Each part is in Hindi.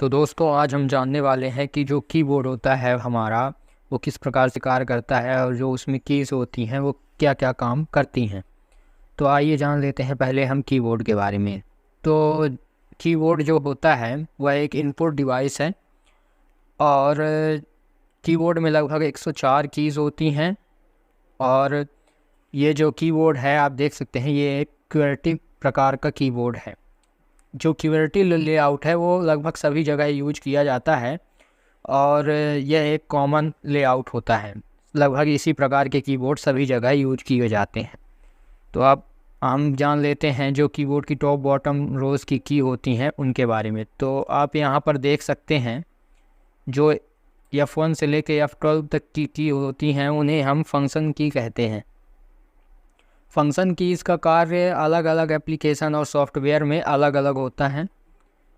तो दोस्तों आज हम जानने वाले हैं कि जो कीबोर्ड होता है हमारा वो किस प्रकार से कार्य करता है और जो उसमें कीज़ होती हैं वो क्या क्या काम करती हैं। तो आइए जान लेते हैं पहले हम कीबोर्ड के बारे में। तो कीबोर्ड जो होता है वह एक इनपुट डिवाइस है और कीबोर्ड में लगभग 104 कीज़ होती हैं। और ये जो कीबोर्ड है आप देख सकते हैं ये एक क्यूरेटिव प्रकार का कीबोर्ड है। जो क्यूरेटिव लेआउट है वो लगभग सभी जगह यूज किया जाता है और यह एक कॉमन लेआउट होता है। लगभग इसी प्रकार के कीबोर्ड सभी जगह यूज किए जाते हैं। तो अब हम जान लेते हैं जो कीबोर्ड की टॉप बॉटम रोज़ की की होती हैं उनके बारे में। तो आप यहाँ पर देख सकते हैं जो F1 से लेकर F12 तक की होती हैं उन्हें हम फंक्शन की कहते हैं। फंक्शन की इसका कार्य अलग अलग एप्लीकेशन और सॉफ्टवेयर में अलग अलग होता है।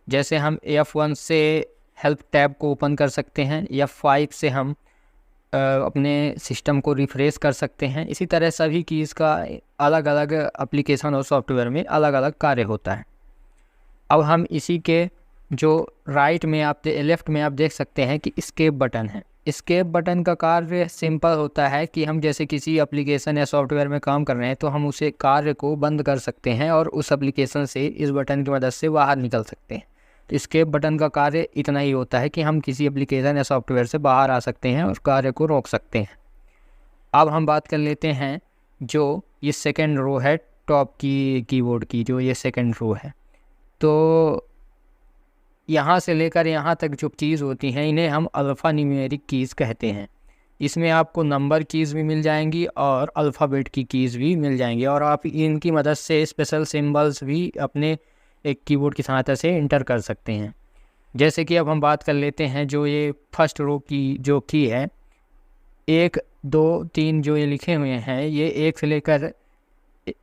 जैसे हम F1 से हेल्प टैब को ओपन कर सकते हैं, F5 से हम अपने सिस्टम को रिफ्रेश कर सकते हैं। इसी तरह सभी कीज़ का अलग अलग एप्लीकेशन और सॉफ्टवेयर में अलग अलग कार्य होता है। अब हम इसी के जो लेफ़्ट में आप देख सकते हैं कि एस्केप बटन है। एस्केप बटन का कार्य सिंपल होता है कि हम जैसे किसी एप्लीकेशन या सॉफ्टवेयर में काम कर रहे हैं तो हम उसे कार्य को बंद कर सकते हैं और उस एप्लीकेशन से इस बटन की मदद से बाहर निकल सकते हैं। तो एस्केप बटन का कार्य इतना ही होता है कि हम किसी एप्लीकेशन या सॉफ्टवेयर से बाहर आ सकते हैं और कार्य को रोक सकते हैं। अब हम बात कर लेते हैं जो ये सेकेंड रो है टॉप की कीबोर्ड की, जो ये सेकेंड रो है। तो यहाँ से लेकर यहाँ तक जो कीज़ होती हैं इन्हें हम अल्फ़ा न्यूमेरिक कीज़ कहते हैं। इसमें आपको नंबर कीज़ भी मिल जाएंगी और अल्फ़ाबेट की कीज़ भी मिल जाएंगी और आप इनकी मदद से स्पेशल सिंबल्स भी अपने एक कीबोर्ड की सहायता से इंटर कर सकते हैं। जैसे कि अब हम बात कर लेते हैं जो ये फर्स्ट रो की जो की है 1 2 3 जो ये लिखे हुए हैं ये 1 से लेकर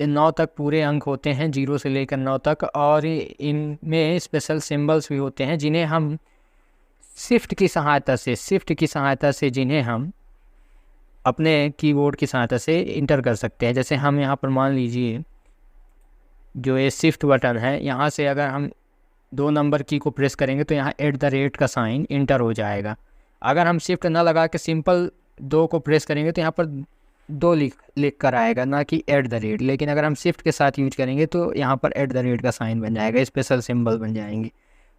9 तक पूरे अंक होते हैं, 0 से लेकर 9 तक। और इनमें स्पेशल सिंबल्स भी होते हैं जिन्हें हम शिफ्ट की सहायता से जिन्हें हम अपने कीबोर्ड की सहायता से इंटर कर सकते हैं। जैसे हम यहाँ पर मान लीजिए जो ये शिफ्ट बटन है यहाँ से अगर हम 2 नंबर की को प्रेस करेंगे तो यहाँ @ का साइन इंटर हो जाएगा। अगर हम शिफ्ट ना लगा के सिंपल 2 को प्रेस करेंगे तो यहाँ पर 2 लिख कर आएगा, ना कि @ लेकिन अगर हम शिफ्ट के साथ यूज करेंगे तो यहाँ पर @ का साइन बन जाएगा, स्पेशल सिंबल बन जाएंगे।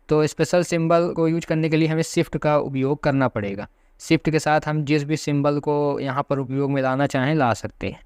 तो स्पेशल सिंबल को यूज करने के लिए हमें शिफ्ट का उपयोग करना पड़ेगा। शिफ्ट के साथ हम जिस भी सिंबल को यहाँ पर उपयोग में लाना चाहें ला सकते हैं।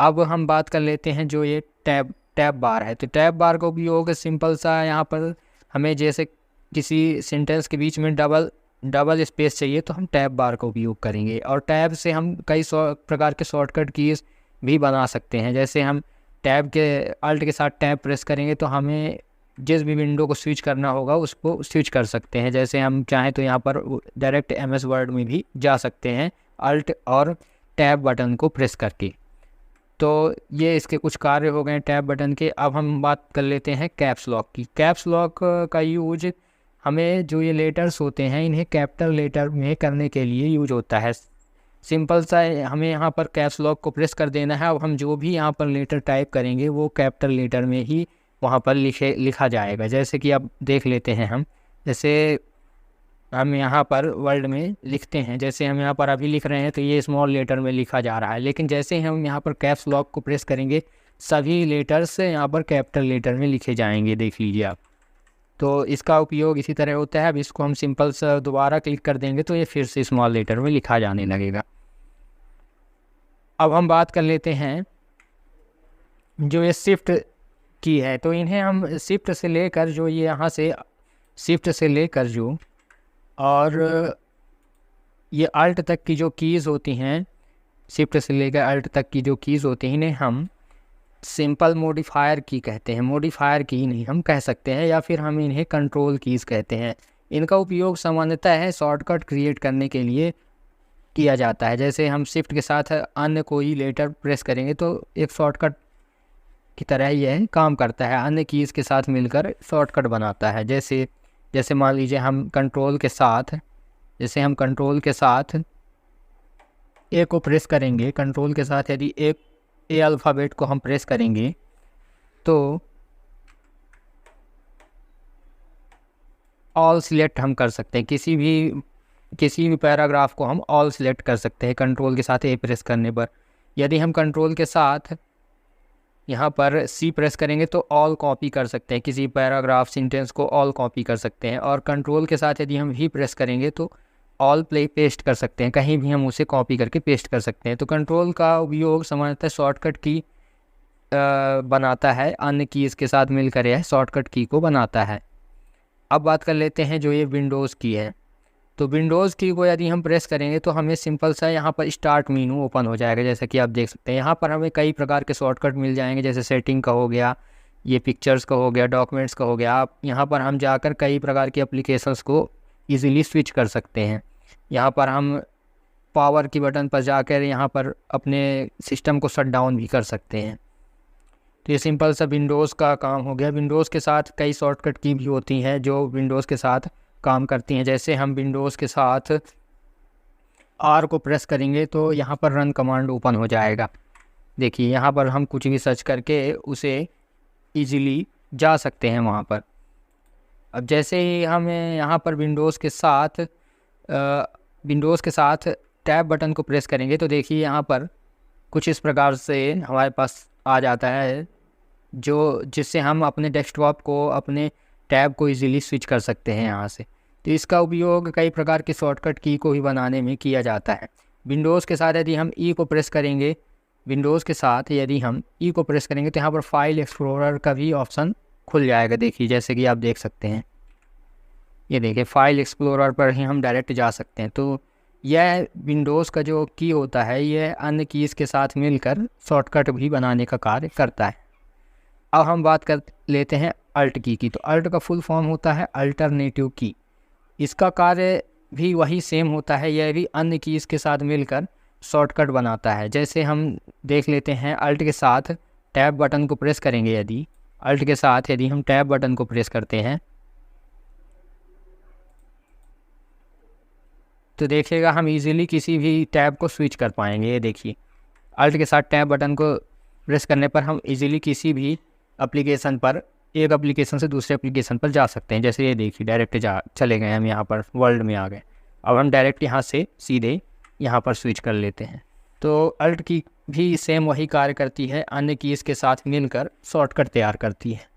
अब हम बात कर लेते हैं जो ये टैब बार है। तो टैब बार का उपयोग सिंपल सा यहाँ पर हमें जैसे किसी सेंटेंस के बीच में डबल स्पेस चाहिए तो हम टैब बार का उपयोग करेंगे। और टैब से हम कई प्रकार के शॉर्टकट कीज़ भी बना सकते हैं। जैसे हम टैब के अल्ट के साथ टैब प्रेस करेंगे तो हमें जिस भी विंडो को स्विच करना होगा उसको स्विच कर सकते हैं। जैसे हम चाहें तो यहाँ पर डायरेक्ट MS वर्ड में भी जा सकते हैं अल्ट और टैब बटन को प्रेस करके। तो ये इसके कुछ कार्य हो गए टैब बटन के। अब हम बात कर लेते हैं कैप्स लॉक की। कैप्स लॉक का यूज हमें जो ये लेटर्स होते हैं इन्हें कैपिटल लेटर में करने के लिए यूज होता है। सिंपल सा हमें यहाँ पर कैप्स लॉक को प्रेस कर देना है। अब हम जो भी यहाँ पर लेटर टाइप करेंगे वो कैपिटल लेटर में ही वहाँ पर लिखा जाएगा। जैसे कि अब देख लेते हैं हम, जैसे हम यहाँ पर वर्ड में लिखते हैं, जैसे हम यहाँ पर अभी लिख रहे हैं तो ये स्मॉल लेटर में लिखा जा रहा है। लेकिन जैसे हम यहाँ पर कैप्स लॉक को प्रेस करेंगे सभी लेटर्स यहाँ पर कैपिटल लेटर में लिखे जाएंगे, देख लीजिए आप। तो इसका उपयोग इसी तरह होता है। अब इसको हम सिंपल सा दोबारा क्लिक कर देंगे तो ये फिर से स्मॉल लेटर में लिखा जाने लगेगा। अब हम बात कर लेते हैं जो ये शिफ्ट की है। तो इन्हें हम शिफ्ट से लेकर जो ये यहाँ से शिफ्ट से लेकर जो और ये अल्ट तक की जो कीज़ होती हैं, शिफ्ट से लेकर अल्ट तक की जो कीज़ होती हैं इन्हें हम सिंपल मॉडिफायर की कहते हैं। मॉडिफायर की नहीं हम कह सकते हैं, या फिर हम इन्हें कंट्रोल कीज़ कहते हैं। इनका उपयोग सामान्यतः है शॉर्टकट क्रिएट करने के लिए किया जाता है। जैसे हम शिफ्ट के साथ अन्य कोई लेटर प्रेस करेंगे तो एक शॉर्टकट की तरह यह काम करता है, अन्य कीज़ के साथ मिलकर शॉर्टकट बनाता है। जैसे मान लीजिए हम कंट्रोल के साथ ए को प्रेस करेंगे, कंट्रोल के साथ यदि ए अल्फ़ाबेट को हम प्रेस करेंगे तो ऑल सिलेक्ट हम कर सकते हैं, किसी भी पैराग्राफ को हम ऑल सिलेक्ट कर सकते हैं कंट्रोल के साथ ए प्रेस करने पर। यदि हम कंट्रोल के साथ यहाँ पर सी प्रेस करेंगे तो ऑल कॉपी कर सकते हैं, किसी पैराग्राफ सेंटेंस को ऑल कॉपी कर सकते हैं। और कंट्रोल के साथ यदि हम वी प्रेस करेंगे तो ऑल पेस्ट कर सकते हैं, कहीं भी हम उसे कॉपी करके पेस्ट कर सकते हैं। तो कंट्रोल का उपयोग सामान्यतः शॉर्टकट की बनाता है, अन्य कीज़ के साथ मिलकर यह शॉर्टकट की को बनाता है। अब बात कर लेते हैं जो ये विंडोज़ की है। तो विंडोज़ की को यदि हम प्रेस करेंगे तो हमें सिंपल सा यहाँ पर स्टार्ट मेनू ओपन हो जाएगा, जैसा कि आप देख सकते हैं। यहाँ पर हमें कई प्रकार के शॉर्टकट मिल जाएंगे, जैसे सेटिंग का हो गया, ये पिक्चर्स का हो गया, डॉक्यूमेंट्स का हो गया। आप यहाँ पर हम जाकर कई प्रकार की एप्लीकेशंस को ईज़िली स्विच कर सकते हैं। यहाँ पर हम पावर की बटन पर जाकर यहाँ पर अपने सिस्टम को शट डाउन भी कर सकते हैं। तो ये सिंपल सा विंडोज़ का काम हो गया। विंडोज़ के साथ कई शॉर्टकट की भी होती हैं जो विंडोज़ के साथ काम करती हैं। जैसे हम विंडोज़ के साथ आर को प्रेस करेंगे तो यहाँ पर रन कमांड ओपन हो जाएगा। देखिए यहाँ पर हम कुछ भी सर्च करके उसे इजीली जा सकते हैं वहाँ पर। अब जैसे ही हमें यहाँ पर विंडोज़ के साथ टैब बटन को प्रेस करेंगे तो देखिए यहाँ पर कुछ इस प्रकार से हमारे पास आ जाता है, जिससे हम अपने डेस्कटॉप को, अपने टैब को इजीली स्विच कर सकते हैं यहाँ से। तो इसका उपयोग कई प्रकार की शॉर्टकट की को भी बनाने में किया जाता है। विंडोज़ के साथ यदि हम ई को प्रेस करेंगे तो यहाँ पर फाइल एक्सप्लोरर का भी ऑप्शन खुल जाएगा। देखिए जैसे कि आप देख सकते हैं, ये देखिए फाइल एक्सप्लोरर पर ही हम डायरेक्ट जा सकते हैं। तो यह विंडोज़ का जो की होता है यह अन्य कीज़ के साथ मिलकर शॉर्टकट भी बनाने का कार्य करता है। अब हम बात कर लेते हैं अल्ट की। तो अल्ट का फुल फॉर्म होता है अल्टरनेटिव की। इसका कार्य भी वही सेम होता है, यह भी अन्य कीज़ के साथ मिलकर शॉर्टकट बनाता है। जैसे हम देख लेते हैं, अल्ट के साथ टैब बटन को प्रेस करेंगे, यदि हम टैब बटन को प्रेस करते हैं तो देखिएगा हम इजीली किसी भी टैब को स्विच कर पाएंगे। ये देखिए अल्ट के साथ टैब बटन को प्रेस करने पर हम इजीली किसी भी एप्लीकेशन पर, एक एप्लीकेशन से दूसरे एप्लीकेशन पर जा सकते हैं। जैसे ये देखिए डायरेक्ट चले गए हम, यहाँ पर वर्ल्ड में आ गए। अब हम डायरेक्ट यहाँ से सीधे यहाँ पर स्विच कर लेते हैं। तो अल्ट की भी सेम वही कार्य करती है, अन्य कीज़ के साथ मिलकर शॉर्टकट तैयार करती है।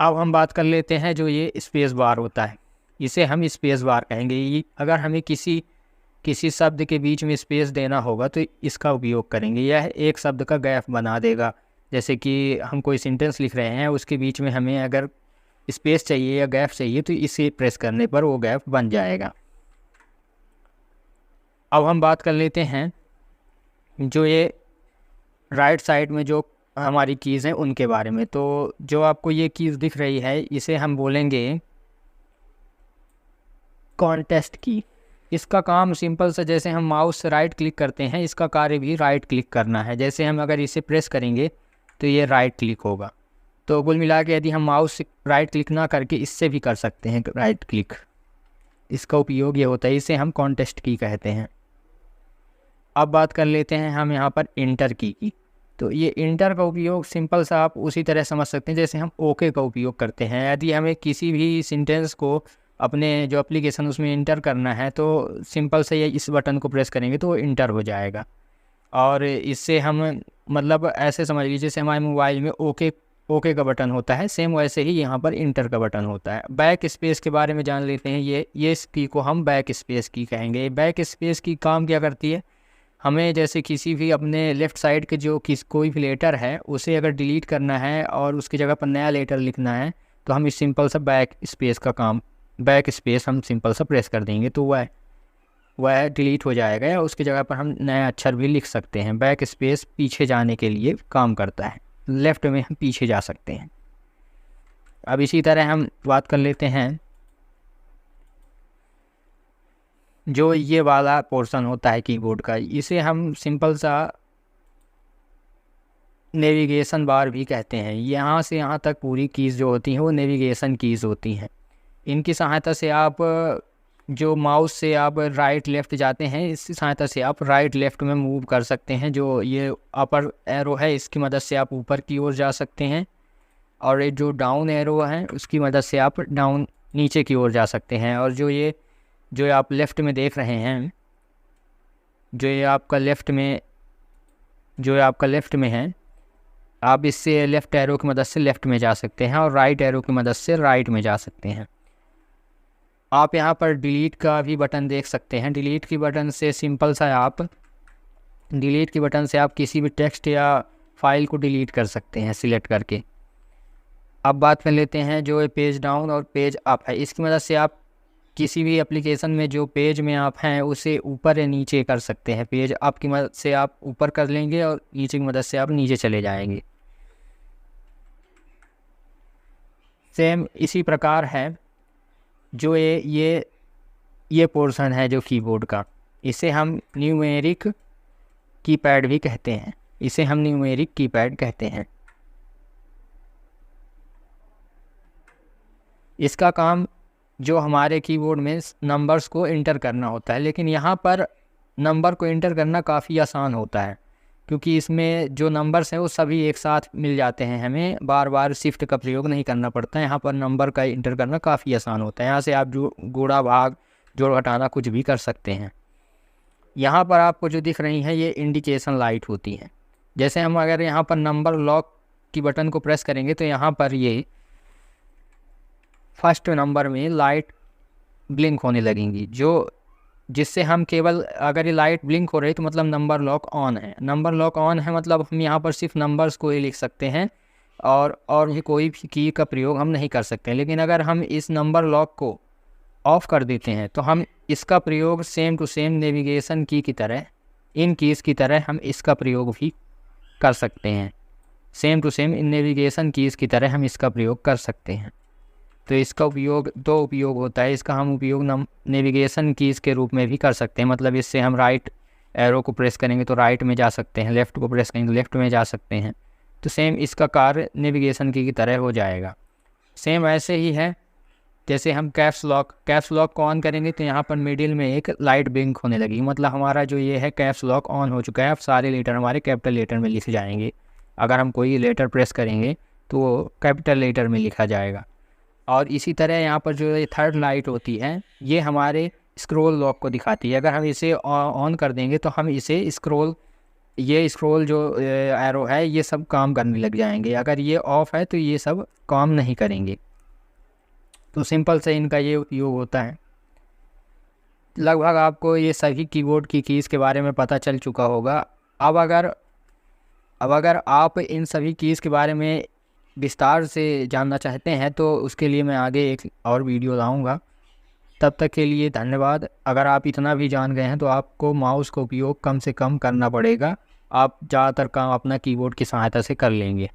अब हम बात कर लेते हैं जो ये स्पेस बार होता है, इसे हम स्पेस बार कहेंगे। अगर हमें किसी शब्द के बीच में स्पेस देना होगा तो इसका उपयोग करेंगे। यह एक शब्द का गैप बना देगा। जैसे कि हम कोई सेंटेंस लिख रहे हैं, उसके बीच में हमें अगर स्पेस चाहिए या गैप चाहिए तो इसे प्रेस करने पर वो गैप बन जाएगा। अब हम बात कर लेते हैं जो ये राइट साइड में जो हमारी कीज़ हैं उनके बारे में। तो जो आपको ये कीज़ दिख रही है इसे हम बोलेंगे कॉन्टेस्ट की। इसका काम सिंपल सा, जैसे हम माउस से राइट क्लिक करते हैं, इसका कार्य भी राइट क्लिक करना है। जैसे हम अगर इसे प्रेस करेंगे तो ये राइट क्लिक होगा। तो कुल मिला के यदि हम माउस से राइट क्लिक ना करके इससे भी कर सकते हैं राइट क्लिक, इसका उपयोग ये होता है, इसे हम कॉन्टेस्ट की कहते हैं। अब बात कर लेते हैं हम यहाँ पर इंटर की। तो ये इंटर का उपयोग सिंपल सा आप उसी तरह समझ सकते हैं जैसे हम ओके का उपयोग करते हैं। यदि हमें किसी भी सेंटेंस को अपने जो एप्लीकेशन उसमें इंटर करना है तो सिंपल से ये इस बटन को प्रेस करेंगे तो वो इंटर हो जाएगा। और इससे हम मतलब ऐसे समझ लीजिए जैसे हमारे मोबाइल में ओके का बटन होता है, सेम वैसे ही यहाँ पर इंटर का बटन होता है। बैक स्पेस के बारे में जान लेते हैं। ये की को हम बैक स्पेस की कहेंगे। बैक स्पेस की काम क्या करती है, हमें जैसे किसी भी अपने लेफ़्ट साइड के जो कोई भी लेटर है उसे अगर डिलीट करना है और उसकी जगह पर नया लेटर लिखना है तो हम इस सिंपल सा बैक स्पेस हम सिंपल सा प्रेस कर देंगे तो वह डिलीट हो जाएगा, या उसकी जगह पर हम नया अक्षर भी लिख सकते हैं। बैक स्पेस पीछे जाने के लिए काम करता है, लेफ़्ट में हम पीछे जा सकते हैं। अब इसी तरह हम बात कर लेते हैं जो ये वाला पोर्शन होता है कीबोर्ड का, इसे हम सिंपल सा नेविगेशन बार भी कहते हैं। यहाँ से यहाँ तक पूरी कीज़ जो होती हैं वो नेविगेशन कीज़ होती हैं। इनकी सहायता से आप जो माउस से आप राइट लेफ़्ट जाते हैं, इसकी सहायता से आप राइट लेफ़्ट में मूव कर सकते हैं। जो ये अपर एरो है इसकी मदद से आप ऊपर की ओर जा सकते हैं और ये जो डाउन एरो है उसकी मदद से आप डाउन नीचे की ओर जा सकते हैं। और जो आप लेफ़्ट में देख रहे हैं, जो आपका लेफ़्ट में है, आप इससे लेफ़्ट एरो की मदद से लेफ़्ट में जा सकते हैं और राइट एरो की मदद से राइट में जा सकते हैं। आप यहाँ पर डिलीट का भी बटन देख सकते हैं। डिलीट की बटन से सिंपल सा आप किसी भी टेक्स्ट या फाइल को डिलीट कर सकते हैं सिलेक्ट करके। अब बात कर लेते हैं जो पेज डाउन और पेज अप है। इसकी मदद से आप किसी भी एप्लीकेशन में जो पेज में आप हैं उसे ऊपर या नीचे कर सकते हैं। पेज अप की मदद से आप ऊपर कर लेंगे और नीचे की मदद से आप नीचे चले जाएंगे। सेम इसी प्रकार है जो ये पोर्शन है जो कीबोर्ड का, इसे हम न्यूमेरिक कीपैड भी कहते हैं। इसका काम जो हमारे कीबोर्ड में नंबर्स को इंटर करना होता है, लेकिन यहाँ पर नंबर को इंटर करना काफ़ी आसान होता है क्योंकि इसमें जो नंबर्स हैं वो सभी एक साथ मिल जाते हैं। हमें बार बार शिफ्ट का प्रयोग नहीं करना पड़ता है। यहाँ पर नंबर का इंटर करना काफ़ी आसान होता है। यहाँ से आप जो गुणा भाग जोड़ घटाना कुछ भी कर सकते हैं। यहाँ पर आपको जो दिख रही हैं ये इंडिकेशन लाइट होती हैं। जैसे हम अगर यहाँ पर नंबर लॉक की बटन को प्रेस करेंगे तो यहाँ पर ये फर्स्ट नंबर में लाइट ब्लिंक होने लगेंगी, जिससे हम केवल अगर ये लाइट ब्लिंक हो रही तो मतलब नंबर लॉक ऑन है। नंबर लॉक ऑन है मतलब हम यहाँ पर सिर्फ नंबर्स को ही लिख सकते हैं और भी कोई भी की का प्रयोग हम नहीं कर सकते। लेकिन अगर हम इस नंबर लॉक को ऑफ़ कर देते हैं तो हम इसका प्रयोग सेम टू सेम नेविगेशन की तरह, इन कीज़ की तरह हम इसका प्रयोग भी कर सकते हैं। Same to same in navigation keys की तरह हम इसका प्रयोग कर सकते हैं। तो इसका उपयोग दो उपयोग होता है। इसका हम उपयोग नेविगेशन कीज़ के रूप में भी कर सकते हैं। मतलब इससे हम राइट एरो को प्रेस करेंगे तो राइट में जा सकते हैं, लेफ़्ट को प्रेस करेंगे तो लेफ़्ट में जा सकते हैं। तो सेम इसका कार्य नेविगेशन की तरह हो जाएगा। सेम ऐसे ही है जैसे हम कैप्स लॉक को ऑन करेंगे तो यहाँ पर मिडिल में एक लाइट ब्लिंक होने लगी, मतलब हमारा जो ये है कैप्स लॉक ऑन हो चुका है। अब सारे लेटर हमारे कैपिटल लेटर में लिखे जाएंगे। अगर हम कोई लेटर प्रेस करेंगे तो वो कैपिटल लेटर में लिखा जाएगा। और इसी तरह यहाँ पर जो ये थर्ड लाइट होती है ये हमारे स्क्रॉल लॉक को दिखाती है। अगर हम इसे ऑन कर देंगे तो हम इसे स्क्रॉल जो एरो है ये सब काम करने लग जाएंगे। अगर ये ऑफ है तो ये सब काम नहीं करेंगे। तो सिंपल से इनका ये उपयोग होता है। लगभग आपको ये सभी कीबोर्ड की कीज़ के बारे में पता चल चुका होगा। अब अगर आप इन सभी कीज़ के बारे में विस्तार से जानना चाहते हैं तो उसके लिए मैं आगे एक और वीडियो लाऊंगा। तब तक के लिए धन्यवाद। अगर आप इतना भी जान गए हैं तो आपको माउस का उपयोग कम से कम करना पड़ेगा। आप ज़्यादातर काम अपना कीबोर्ड की सहायता से कर लेंगे।